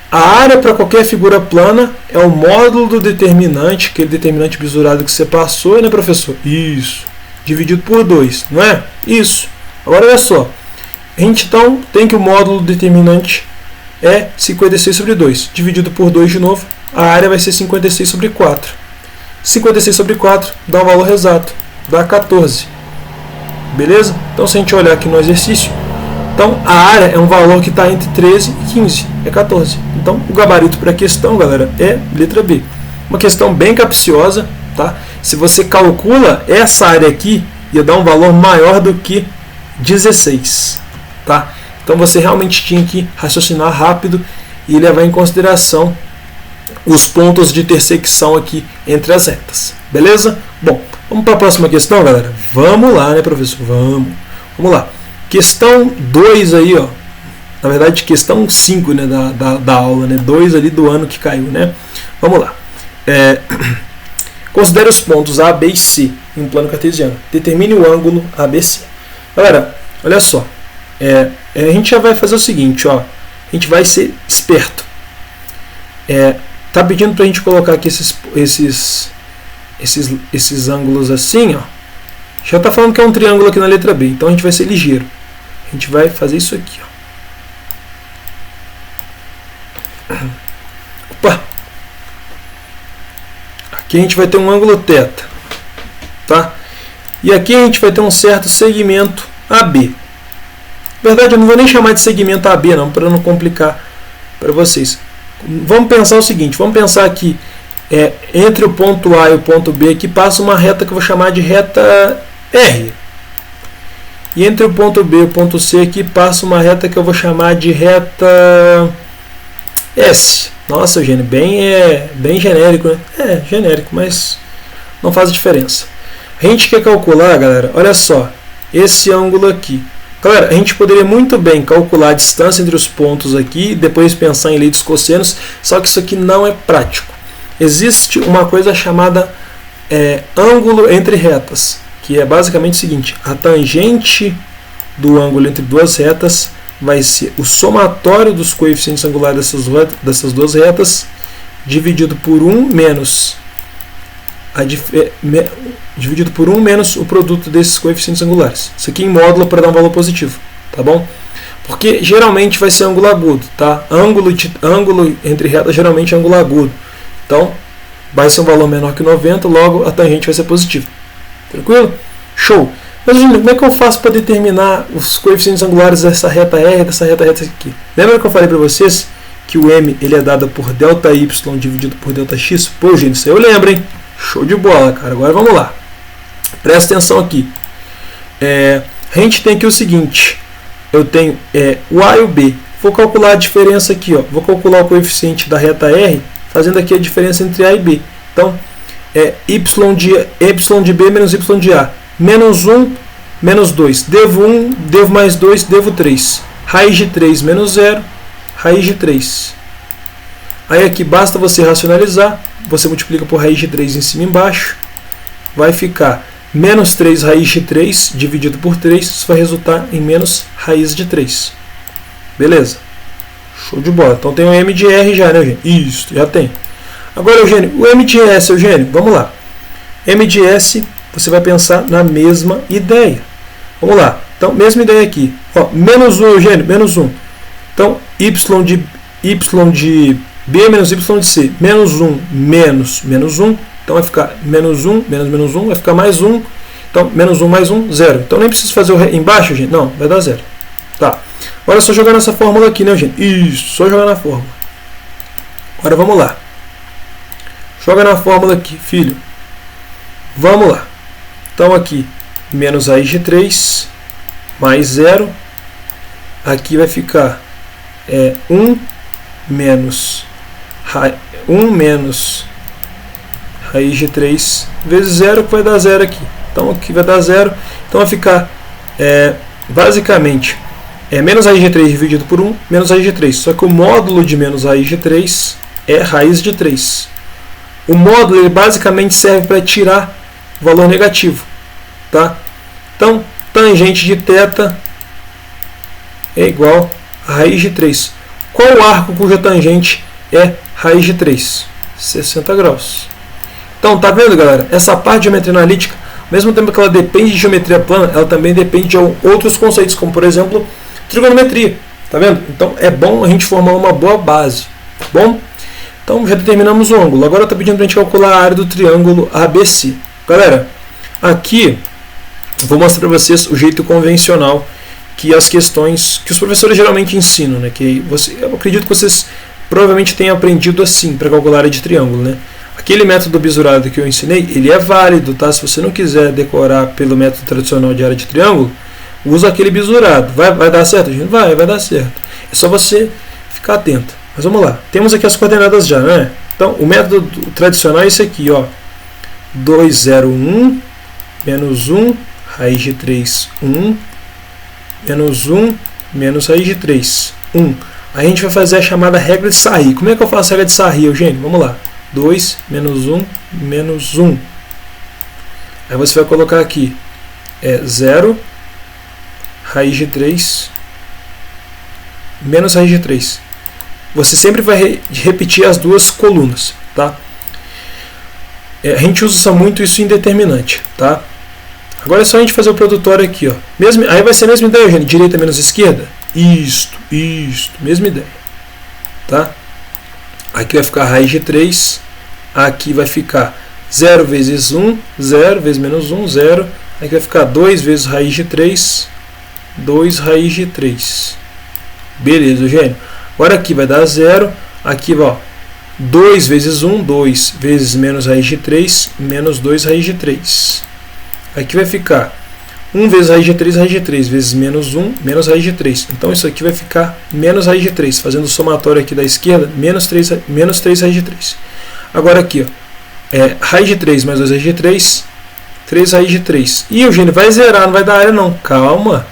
A área para qualquer figura plana é o módulo do determinante, aquele determinante bisurado que você passou, né, professor? Isso. Dividido por 2, não é? Isso. Agora, olha só. A gente, então, tem que o módulo do determinante é 56 sobre 2. Dividido por 2 de novo, a área vai ser 56 sobre 4. 56 sobre 4 dá um valor exato. Dá 14. Beleza? Então, se a gente olhar aqui no exercício, então a área é um valor que está entre 13 e 15. É 14. Então, o gabarito para a questão, galera, é letra B. Uma questão bem capciosa, tá? Se você calcula essa área aqui, ia dar um valor maior do que 16. Tá? Então, você realmente tinha que raciocinar rápido e levar em consideração os pontos de intersecção aqui entre as retas. Beleza? Bom, vamos para a próxima questão, galera? Vamos lá, né, professor? Vamos lá. Questão 2 aí, ó. Na verdade, questão 5, né, da aula, né? 2 ali do ano que caiu, né? Vamos lá. Considere os pontos A, B e C em um plano cartesiano. Determine o ângulo ABC. Galera, olha só. A gente já vai fazer o seguinte, ó. A gente vai ser esperto. Tá pedindo pra gente colocar aqui esses ângulos assim, ó. Já tá falando que é um triângulo aqui na letra B. Então a gente vai ser ligeiro. A gente vai fazer isso aqui, ó. Opa! Aqui a gente vai ter um ângulo θ, tá? E aqui a gente vai ter um certo segmento AB. Na verdade, eu não vou nem chamar de segmento AB, não, para não complicar para vocês. Vamos pensar o seguinte, vamos pensar aqui, entre o ponto A e o ponto B, aqui passa uma reta que eu vou chamar de reta R. E entre o ponto B e o ponto C, aqui passa uma reta que eu vou chamar de reta S. Nossa, Eugênio, bem genérico, né? É, genérico, mas não faz diferença. A gente quer calcular, galera, olha só, esse ângulo aqui. Galera, a gente poderia muito bem calcular a distância entre os pontos aqui e depois pensar em lei dos cossenos, só que isso aqui não é prático. Existe uma coisa chamada ângulo entre retas, que é basicamente o seguinte: a tangente do ângulo entre duas retas vai ser o somatório dos coeficientes angulares dessas duas retas dividido por 1 menos o produto desses coeficientes angulares. Isso aqui em módulo para dar um valor positivo, tá bom? Porque geralmente vai ser ângulo agudo, tá? Ângulo entre retas geralmente é ângulo agudo. Então, vai ser um valor menor que 90, logo a tangente vai ser positiva. Tranquilo? Show! Mas, gente, como é que eu faço para determinar os coeficientes angulares dessa reta R, dessa reta aqui? Lembra que eu falei para vocês que o M ele é dado por ΔY dividido por ΔX? Pô, gente, isso aí eu lembro, hein? Show de bola, cara. Agora vamos lá. Presta atenção aqui. A gente tem aqui o seguinte. Eu tenho o A e o B. Vou calcular a diferença aqui. Ó. Vou calcular o coeficiente da reta R, fazendo aqui a diferença entre A e B. Então, y de B menos y de A. Menos 1, menos 2. Devo 1, devo mais 2, devo 3. Raiz de 3 menos 0, raiz de 3. Aí aqui basta você racionalizar. Você multiplica por raiz de 3 em cima e embaixo. Vai ficar menos 3 raiz de 3 dividido por 3. Isso vai resultar em menos raiz de 3. Beleza? Show de bola. Então tem o M de R já, né, Eugênio? Isso, já tem. Agora, Eugênio, o M de S, Eugênio, vamos lá. M de S, você vai pensar na mesma ideia. Vamos lá. Então, mesma ideia aqui. Ó, menos 1, Eugênio, menos 1. Então, y de B menos y de C. Menos 1, menos 1. Então, vai ficar menos 1, menos 1. Vai ficar mais 1. Então, menos 1 mais 1, 0. Então, nem preciso fazer o embaixo, gente. Não, vai dar 0. Tá. Agora é só jogar nessa fórmula aqui, né, gente? Isso, só jogar na fórmula. Agora, vamos lá. Joga na fórmula aqui, filho. Vamos lá. Então, aqui, menos raiz de 3, mais 0. Aqui vai ficar 1 menos raiz de 3 vezes 0, que vai dar 0 aqui. Então, aqui vai dar 0. Então, vai ficar, basicamente, menos raiz de 3 dividido por 1, menos raiz de 3. Só que o módulo de menos raiz de 3 é raiz de 3. O módulo ele basicamente serve para tirar o valor negativo. Tá? Então, tangente de θ é igual a raiz de 3. Qual o arco cuja tangente é raiz de 3? 60 graus. Então, tá vendo, galera? Essa parte de geometria analítica, ao mesmo tempo que ela depende de geometria plana, ela também depende de outros conceitos, como, por exemplo, trigonometria. Tá vendo? Então, é bom a gente formar uma boa base. Tá bom? Então, já determinamos o ângulo. Agora está pedindo para a gente calcular a área do triângulo ABC. Galera, aqui eu vou mostrar para vocês o jeito convencional que as questões que os professores geralmente ensinam, né? Eu acredito que vocês provavelmente tenham aprendido assim para calcular a área de triângulo, né? Aquele método bisurado que eu ensinei, ele é válido, tá? Se você não quiser decorar pelo método tradicional de área de triângulo, usa aquele bisurado. Vai dar certo, gente? Vai dar certo. É só você ficar atento. Mas vamos lá. Temos aqui as coordenadas já, né? Então, o método tradicional é esse aqui, ó. 2, 0, 1, menos 1, raiz de 3, 1, menos 1, menos raiz de 3, 1. Aí a gente vai fazer a chamada regra de Sarri. Como é que eu faço a regra de Sarri, Eugênio? Vamos lá. 2, menos 1, menos 1. Aí você vai colocar aqui 0, raiz de 3, menos raiz de 3. Você sempre vai repetir as duas colunas, tá? A gente usa muito isso em determinante, tá? Agora é só a gente fazer o produtório aqui, ó. Aí vai ser a mesma ideia, gente. Direita menos esquerda? Isto, mesma ideia, tá? Aqui vai ficar raiz de 3. Aqui vai ficar 0 vezes 1, 0 vezes menos 1, 0. Aqui vai ficar 2 vezes raiz de 3. 2 raiz de 3. Beleza, Eugênio. Agora aqui vai dar 0. Aqui, ó, 2 vezes 1, 2 vezes menos raiz de 3, menos 2 raiz de 3. Aqui vai ficar 1 vezes raiz de 3 vezes menos 1, menos raiz de 3. Então isso aqui vai ficar menos raiz de 3. Fazendo o somatório aqui da esquerda, menos 3 raiz de 3. Agora aqui, ó, raiz de 3 mais 2 raiz de 3, 3 raiz de 3. E, Eugênio, vai zerar, não vai dar área não. Calma.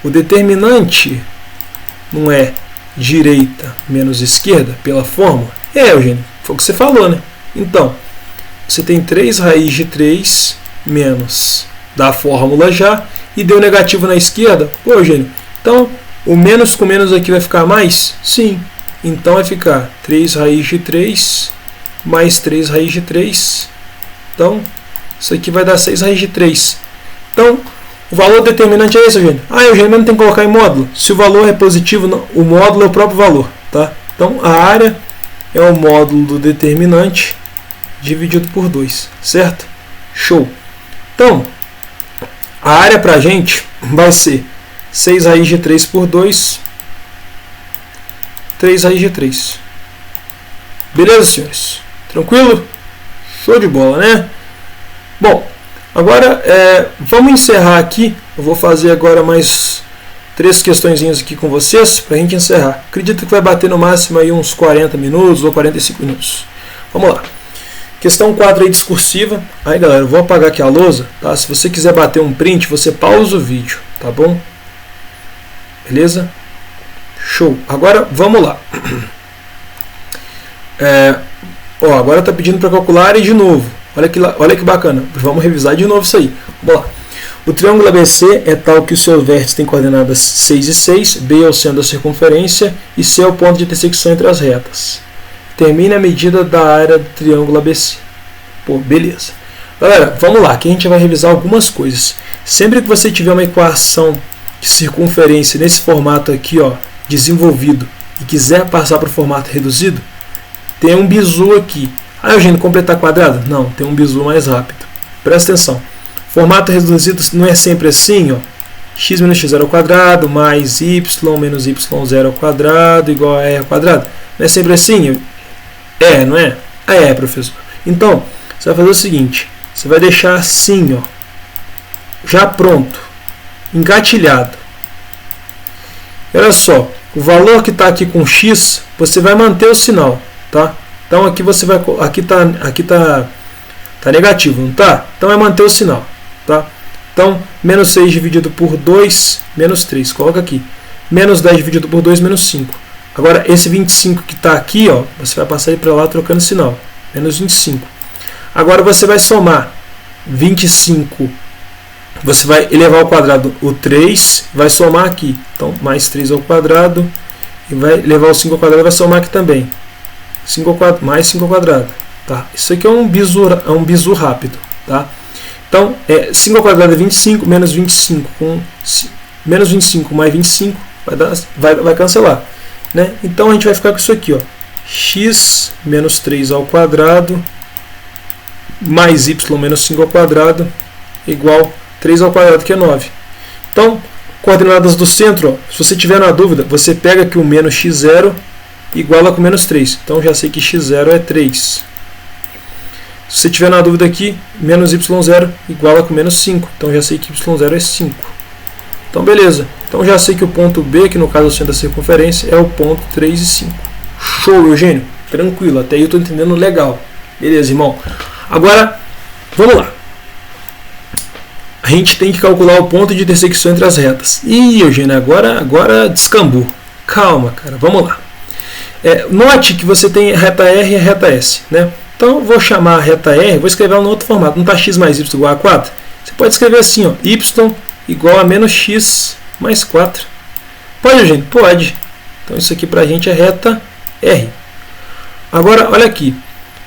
O determinante não é direita menos esquerda pela fórmula? Eugênio, foi o que você falou, né? Então, você tem 3 raiz de 3 menos da fórmula já, e deu negativo na esquerda. Pô, Eugênio, então o menos com menos aqui vai ficar mais? Sim. Então vai ficar 3 raiz de 3 mais 3 raiz de 3. Então, isso aqui vai dar 6 raiz de 3. Então, o valor determinante é esse, Eugênio. Eugênio, mas não tem que colocar em módulo. Se o valor é positivo, não, o módulo é o próprio valor. Tá? Então, a área é o módulo do determinante dividido por 2. Certo? Show. Então, a área para a gente vai ser 6 raiz de 3 por 2, 3 raiz de 3. Beleza, senhores? Tranquilo? Show de bola, né? Bom, agora vamos encerrar aqui. Eu vou fazer agora mais 3 questõezinhas aqui com vocês para a gente encerrar. Acredito que vai bater no máximo aí uns 40 minutos ou 45 minutos. Vamos lá. Questão 4 aí discursiva. Aí, galera, eu vou apagar aqui a lousa, tá? Se você quiser bater um print, você pausa o vídeo, tá bom? Beleza? Show. Agora, vamos lá. Agora está pedindo para calcular área de novo. Olha que bacana. Vamos revisar de novo isso aí. Vamos lá. O triângulo ABC é tal que os seus vértices têm coordenadas 6 e 6, B é o centro da circunferência e C é o ponto de intersecção entre as retas. Termine a medida da área do triângulo ABC. Pô, beleza. Galera, vamos lá, que a gente vai revisar algumas coisas. Sempre que você tiver uma equação de circunferência nesse formato aqui, ó, desenvolvido, e quiser passar para o formato reduzido, tem um bizu aqui. Eugênio, completar quadrado? Não, tem um bizu mais rápido. Presta atenção. Formato reduzido não é sempre assim, ó. X menos x0 ao quadrado, mais y menos y0 ao quadrado, igual a e ao quadrado. Não é sempre assim? Não é? Professor. Então, você vai fazer o seguinte. Você vai deixar assim, ó, já pronto, engatilhado. Olha só, o valor que está aqui com x, você vai manter o sinal, tá? Então aqui você vai, aqui tá negativo, não tá? Então é manter o sinal, tá? Então menos 6 dividido por 2, menos 3, coloca aqui. Menos 10 dividido por 2, menos 5. Agora esse 25 que está aqui, ó, você vai passar ele para lá trocando sinal, menos 25. Agora você vai somar 25, você vai elevar ao quadrado o 3, vai somar aqui. Então mais 3 ao quadrado, e vai levar o 5 ao quadrado, vai somar aqui também. 5 ao quadrado, mais 5 ao quadrado. Tá? Isso aqui é um bizu rápido. Tá? Então, 5 ao quadrado é 25, menos 25, menos 25 mais 25, vai cancelar. Né? Então, a gente vai ficar com isso aqui. Ó, x menos 3 ao quadrado, mais y menos 5 ao quadrado, igual 3 ao quadrado, que é 9. Então, coordenadas do centro, ó, se você tiver na dúvida, você pega aqui o menos x0, iguala com menos 3. Então, já sei que x0 é 3. Se você tiver na dúvida aqui, menos y0 iguala com menos 5. Então, já sei que y0 é 5. Então, beleza. Então, já sei que o ponto B, que no caso é o centro da circunferência, é o ponto 3 e 5. Show, Eugênio. Tranquilo. Até aí eu estou entendendo legal. Beleza, irmão. Agora, vamos lá. A gente tem que calcular o ponto de intersecção entre as retas. Ih, Eugênio, agora descambou. Calma, cara. Vamos lá. Note que você tem a reta R e a reta S, né? Então, eu vou chamar a reta R, vou escrever ela no outro formato. Não está x mais y igual a 4? Você pode escrever assim, ó, y igual a menos x mais 4. Pode, gente? Pode. Então, isso aqui para a gente é reta R. Agora, olha aqui.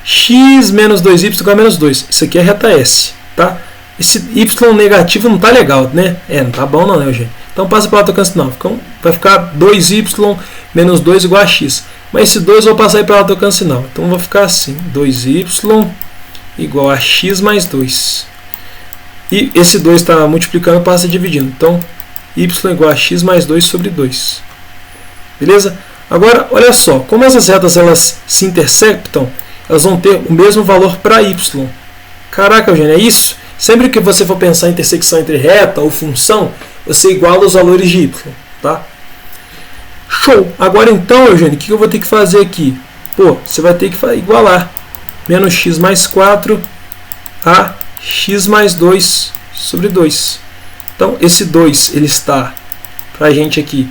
X menos 2y igual a menos 2. Isso aqui é reta S, tá? Esse y negativo não está legal, né? Não tá bom não, né, gente? Então, passa para lá tocando sinal. Vai ficar 2y menos 2 igual a x. Mas esse 2 eu vou passar para lá tocando sinal. Então, vai ficar assim. 2y igual a x mais 2. E esse 2 está multiplicando, passa dividindo. Então, y igual a x mais 2 sobre 2. Beleza? Agora, olha só, como essas retas elas se intersectam, elas vão ter o mesmo valor para y. Caraca, Eugênio, é isso? Sempre que você for pensar em intersecção entre reta ou função, você iguala os valores de y. Tá? Show! Agora então, Eugênio, o que eu vou ter que fazer aqui? Pô, você vai ter que igualar menos x mais 4 a x mais 2 sobre 2. Então, esse 2 ele está para a gente aqui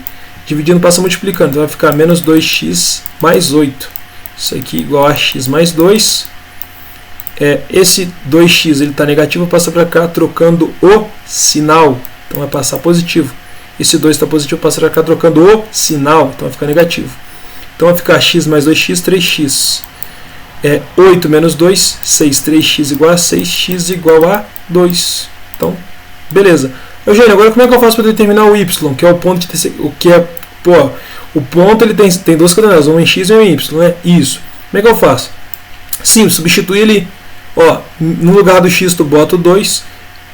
dividindo, passa multiplicando. Então vai ficar menos 2x mais 8. Isso aqui igual a x mais 2. Esse 2x ele está negativo, passa para cá trocando o sinal. Então vai passar positivo. Esse 2 está positivo, passa para cá trocando o sinal. Então vai ficar negativo. Então vai ficar x mais 2x, 3x. 8 menos 2, 6. 3x igual a 6, x igual a 2. Então, beleza. Eugênio, agora como é que eu faço para determinar o y, que é o ponto de o que é, pô, o ponto ele tem duas coordenadas, um em x e um em y, né? Isso. Como é que eu faço? Sim, substitui ele, ó, no lugar do x tu bota o 2,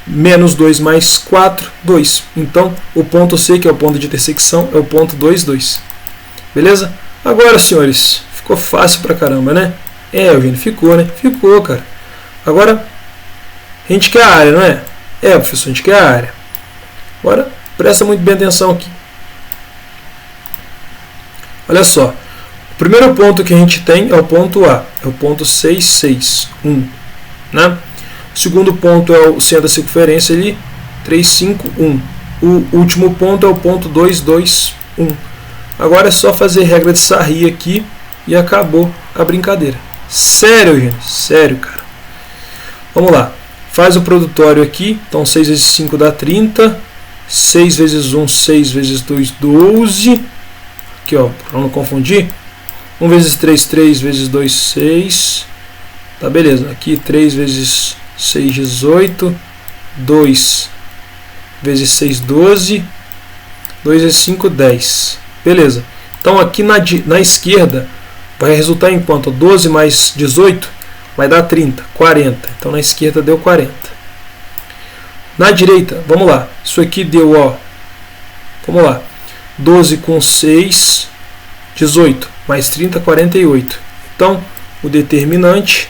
menos 2 mais 4, 2. Então, o ponto C, que é o ponto de intersecção, é o ponto 2, 2. Beleza? Agora, senhores, ficou fácil pra caramba, né? Eugênio, ficou, né? Ficou, cara. Agora, a gente quer a área, não é? Professor, a gente quer a área. Agora, presta muito bem atenção aqui. Olha só. O primeiro ponto que a gente tem é o ponto A. É o ponto 6, 6, 1. Né? O segundo ponto é o centro da circunferência ali, 3, 5, 1. O último ponto é o ponto 2, 2, 1. Agora é só fazer regra de Sarri aqui e acabou a brincadeira. Sério, gente? Sério, cara. Vamos lá. Faz o produtório aqui. Então, 6 vezes 5 dá 30. 6 vezes 1, 6 vezes 2, 12. Aqui, ó, para não confundir. 1 vezes 3, 3 vezes 2, 6. Tá, beleza. Aqui, 3 vezes 6, 18. 2 vezes 6, 12. 2 vezes 5, 10. Beleza. Então, aqui na esquerda, vai resultar em quanto? 12 mais 18 vai dar 30, 40. Então, na esquerda deu 40. Na direita, vamos lá. Isso aqui deu, ó. Vamos lá. 12 com 6, 18. Mais 30, 48. Então, o determinante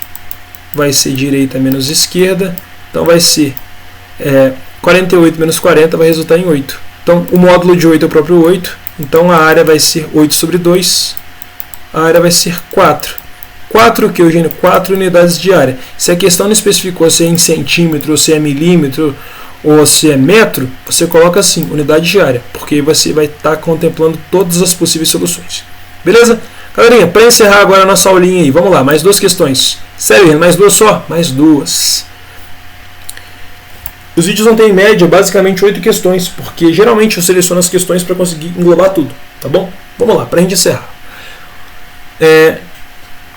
vai ser direita menos esquerda. Então, vai ser 48 menos 40 vai resultar em 8. Então, o módulo de 8 é o próprio 8. Então, a área vai ser 8 sobre 2. A área vai ser 4. 4 o que, Eugênio? 4 unidades de área. Se a questão não especificou se é em centímetro, ou se é milímetro, ou se é metro, você coloca assim, unidade de área, porque você vai estar contemplando todas as possíveis soluções. Beleza? Galerinha, para encerrar agora a nossa aulinha aí, vamos lá, mais duas questões. Sério, mais duas só? Mais duas. Os vídeos não têm em média basicamente 8 questões, porque geralmente eu seleciono as questões para conseguir englobar tudo, tá bom? Vamos lá, para a gente encerrar.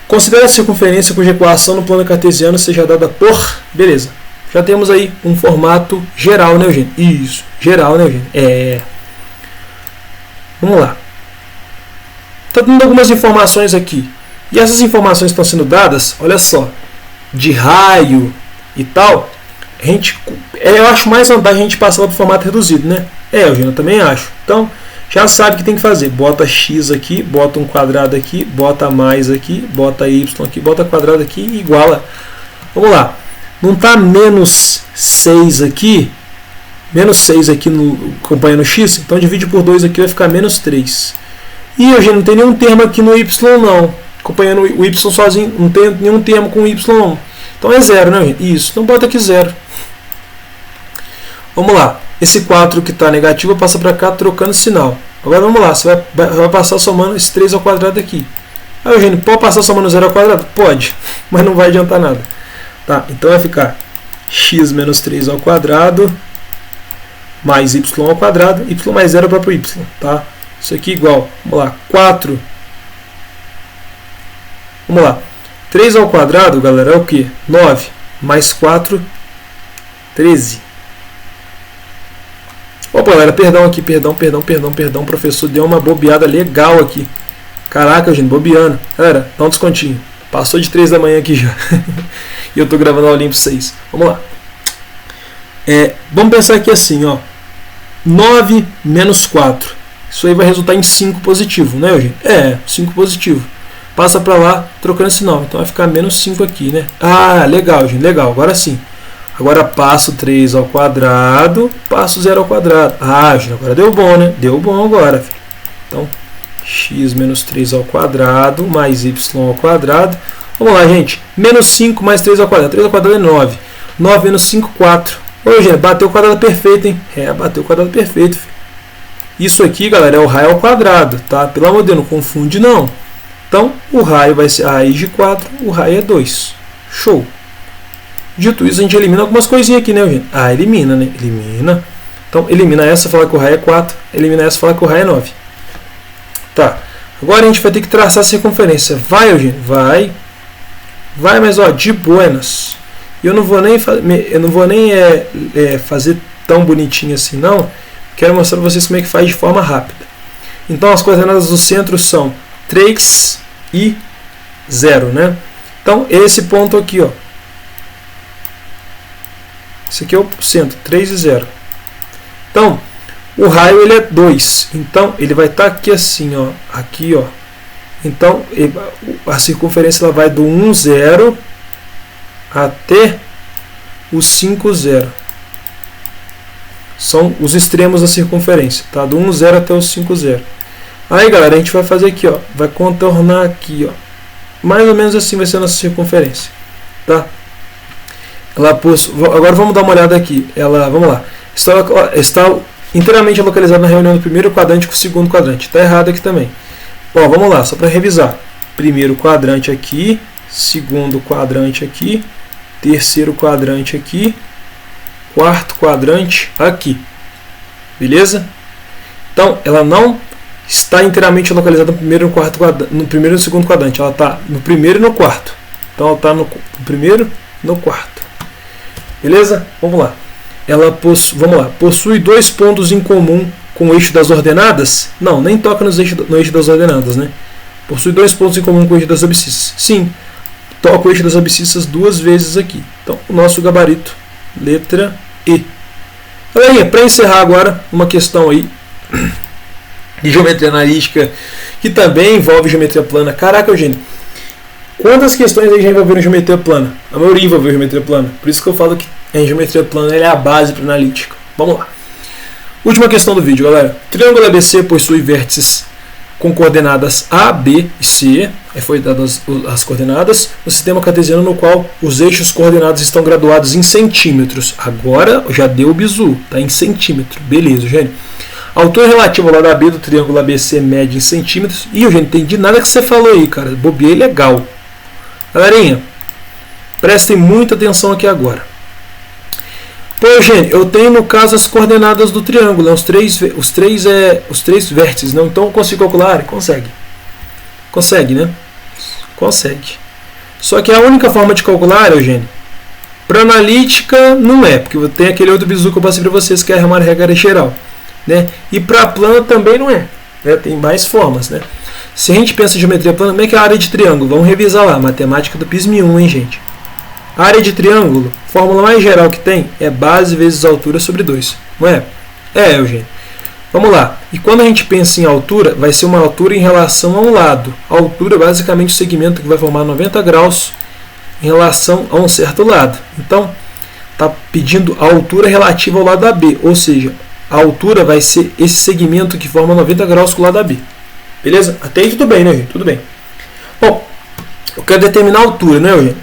Considere a circunferência cuja equação no plano cartesiano seja dada por... Beleza. Já temos aí um formato geral, né, Eugênio? Isso, geral, né, Eugênio? Vamos lá. Está dando algumas informações aqui. E essas informações estão sendo dadas, olha só, de raio e tal. Eu acho mais vantagem a gente passar para o formato reduzido, né? Eugênio, eu também acho. Então, já sabe o que tem que fazer. Bota x aqui, bota um quadrado aqui, bota mais aqui, bota y aqui, bota quadrado aqui e iguala. Vamos lá. Não está menos 6 aqui? Menos 6 aqui acompanhando x? Então divide por 2 aqui, vai ficar menos 3. E Eugênio, não tem nenhum termo aqui no y não. Acompanhando o y sozinho, não tem nenhum termo com y não. Então é 0, né, Eugênio? Isso, então bota aqui 0. Vamos lá. Esse 4 que está negativo passa para cá trocando sinal. Agora vamos lá, você vai passar somando esse 3 ao quadrado aqui. Ah, Eugênio, pode passar somando 0 ao quadrado? Pode, mas não vai adiantar nada. Tá, então vai ficar x menos 3 ao quadrado mais y ao quadrado. Y mais 0 é o próprio y. Tá? Isso aqui igual, vamos lá, 4. Vamos lá, 3 ao quadrado, galera, é o que? 9 mais 4, 13. Opa, galera, perdão aqui, perdão, o professor deu uma bobeada legal aqui. Caraca, gente, bobeando. Galera, dá um descontinho. Passou de 3 da manhã aqui já. E eu tô gravando a aulinha para 6. Vamos lá. Vamos pensar aqui assim, ó. 9 menos 4. Isso aí vai resultar em 5 positivo, né, Eugênio? 5 positivo. Passa para lá trocando sinal. Então vai ficar menos 5 aqui, né? Ah, legal, gente, legal. Agora sim. Agora passo 3 ao quadrado, passo 0 ao quadrado. Ah, gente, agora deu bom, né? Deu bom agora, filho. Então, x menos 3 ao quadrado mais y ao quadrado. Vamos lá, gente. Menos 5 mais 3 ao quadrado. 3 ao quadrado é 9. 9 menos 5, 4. Ô, gente, bateu o quadrado perfeito, hein? Bateu o quadrado perfeito, filho. Isso aqui, galera, é o raio ao quadrado, tá? Pelo amor de Deus, não confunde, não. Então, o raio vai ser a raiz de 4, o raio é 2. Show! Dito isso, a gente elimina algumas coisinhas aqui, né, gente? Elimina, né? Elimina. Então, elimina essa, fala que o raio é 4. Elimina essa, fala que o raio é 9. Tá. Agora a gente vai ter que traçar a circunferência. Vai, Eugênio? Vai. Vai, mas, ó, de buenas. Eu não vou nem fazer tão bonitinho assim, não. Quero mostrar para vocês como é que faz de forma rápida. Então, as coordenadas do centro são 3 e 0, né? Então, esse ponto aqui, ó. Esse aqui é o centro, 3 e 0. Então, o raio ele é 2. Então, ele vai estar aqui assim, ó. Aqui, ó. Então, a circunferência ela vai do 1, 0 até o 5, 0. São os extremos da circunferência, tá? Do 1, 0 até o 5, 0. Aí, galera, a gente vai fazer aqui, ó. Vai contornar aqui, ó. Mais ou menos assim vai ser a nossa circunferência, tá? Agora vamos dar uma olhada aqui. Vamos lá. Está inteiramente localizada na reunião do primeiro quadrante com o segundo quadrante. Está errado aqui também. Ó, vamos lá, só para revisar. Primeiro quadrante aqui, segundo quadrante aqui, terceiro quadrante aqui, quarto quadrante aqui. Beleza? Então, ela não está inteiramente localizada no primeiro e no segundo quadrante. Ela está no primeiro e no quarto. Então, ela está no primeiro e no quarto. Beleza? Vamos lá. Possui 2 pontos em comum com o eixo das ordenadas? Não, nem toca no eixo das ordenadas, né? Possui 2 pontos em comum com o eixo das abscissas? Sim. Toca o eixo das abscissas 2 vezes aqui. Então, o nosso gabarito, letra E. Galerinha, para encerrar agora, uma questão aí de geometria analítica que também envolve geometria plana. Caraca, Eugênio, quantas questões aí já envolveram geometria plana? A maioria envolveu geometria plana. Por isso que eu falo que a geometria plana é a base para analítica. Vamos lá. Última questão do vídeo, galera. Triângulo ABC possui vértices com coordenadas A, B e C. Aí foi dadas as coordenadas no sistema cartesiano no qual os eixos coordenados estão graduados em centímetros. Agora já deu o bizu, tá em centímetro. Beleza, Eugênio. A altura relativa ao lado AB do triângulo ABC mede em centímetros. Ih, Eugênio, não entendi nada que você falou aí, cara. Bobeei legal. Galerinha, prestem muita atenção aqui agora. Pô, Eugênio, eu tenho no caso as coordenadas do triângulo, né? os três vértices, não? Então eu consigo calcular? Consegue. Consegue, né? Consegue. Só que a única forma de calcular, Eugênio, para analítica não é, porque tem aquele outro bizu que eu passei para vocês, que é a regra geral, né? E para plano também não é, né? Tem mais formas, né? Se a gente pensa em geometria plana, como é que é a área de triângulo? Vamos revisar lá, matemática do PISM 1, hein, gente? A área de triângulo, fórmula mais geral que tem é base vezes altura sobre 2. Não é? Eugênio. Vamos lá. E quando a gente pensa em altura, vai ser uma altura em relação a um lado. A altura é basicamente o segmento que vai formar 90 graus em relação a um certo lado. Então, está pedindo a altura relativa ao lado AB. Ou seja, a altura vai ser esse segmento que forma 90 graus com o lado AB. Beleza? Até aí tudo bem, né, gente? Tudo bem. Bom, eu quero determinar a altura, né, Eugênio?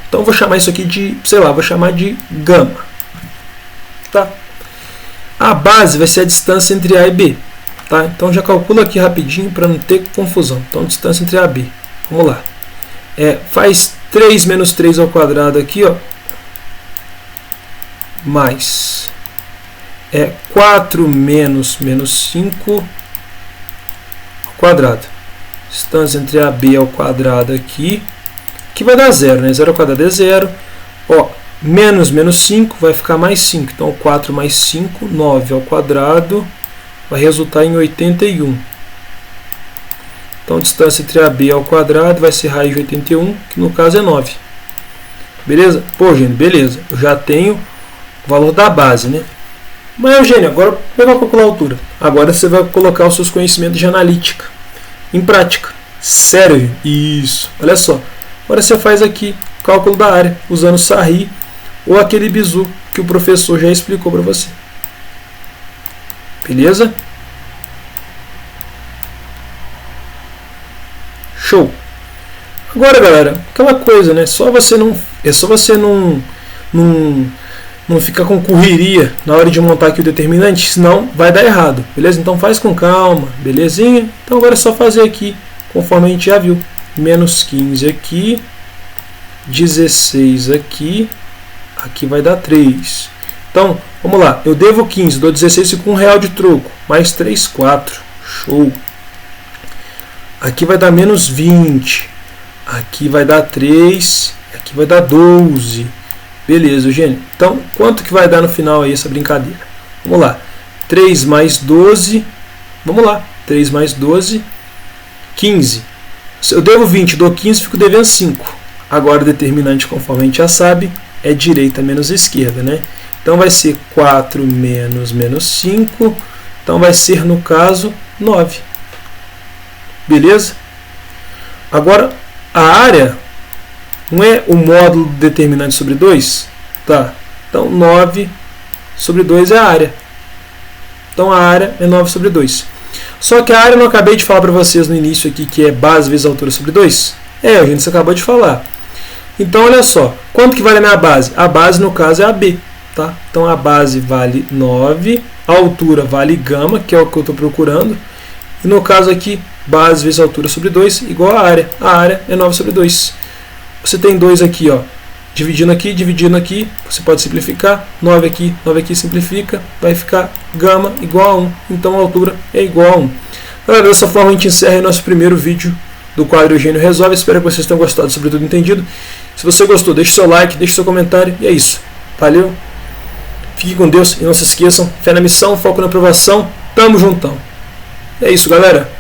Então, eu vou chamar isso aqui de, sei lá, vou chamar de gama. Tá? A base vai ser a distância entre A e B. Tá? Então, já calcula aqui rapidinho para não ter confusão. Então, distância entre A e B. Vamos lá. Faz 3 menos 3 ao quadrado aqui, ó. Mais 4 menos 5 ao quadrado. Distância entre A e B ao quadrado aqui. Que vai dar 0, né? 0 ao quadrado é 0. Ó, menos 5 vai ficar mais 5. Então, 4 mais 5, 9 ao quadrado, vai resultar em 81. Então, distância entre AB ao quadrado vai ser raiz de 81, que no caso é 9. Beleza? Pô, gente, beleza. Eu já tenho o valor da base, né? Mas, Eugênio, agora como é que eu vou calcular a altura? Agora você vai colocar os seus conhecimentos de analítica em prática. Sério? Isso. Olha só. Agora você faz aqui o cálculo da área, usando o Sarri ou aquele bizu que o professor já explicou para você. Beleza? Show! Agora, galera, aquela coisa, né? É só você não ficar com correria na hora de montar aqui o determinante, senão vai dar errado, beleza? Então faz com calma, belezinha? Então agora é só fazer aqui, conforme a gente já viu. Menos 15 aqui, 16 aqui, aqui vai dar 3. Então, vamos lá, eu devo 15, dou 16 com R$1 de troco, mais 3, 4, show. Aqui vai dar menos 20, aqui vai dar 3, aqui vai dar 12. Beleza, Eugênio. Então, quanto que vai dar no final aí essa brincadeira? Vamos lá, 3 mais 12, vamos lá, 3 mais 12, 15. Eu devo 20, dou 15, fico devendo 5. Agora o determinante, conforme a gente já sabe, é direita menos esquerda, né? Então vai ser 4 menos 5, então vai ser, no caso, 9. Beleza? Agora, a área não é o módulo do determinante sobre 2? Tá. Então, 9 sobre 2 é a área. Então, a área é 9 sobre 2. Só que a área eu não acabei de falar para vocês no início aqui que é base vezes altura sobre 2? É, a gente acabou de falar. Então, olha só. Quanto que vale a minha base? A base, no caso, é a B. Tá? Então, a base vale 9. A altura vale gama, que é o que eu estou procurando. E no caso aqui, base vezes altura sobre 2 igual a área. A área é 9 sobre 2. Você tem 2 aqui, ó, dividindo aqui, você pode simplificar. 9 aqui simplifica, vai ficar gama igual a 1. Então a altura é igual a 1. Galera, dessa forma a gente encerra o nosso primeiro vídeo do quadro Eugênio Resolve. Espero que vocês tenham gostado, sobretudo entendido. Se você gostou, deixe seu like, deixe seu comentário. E é isso. Valeu. Fique com Deus e não se esqueçam. Fé na missão, foco na aprovação. Tamo juntão. É isso, galera.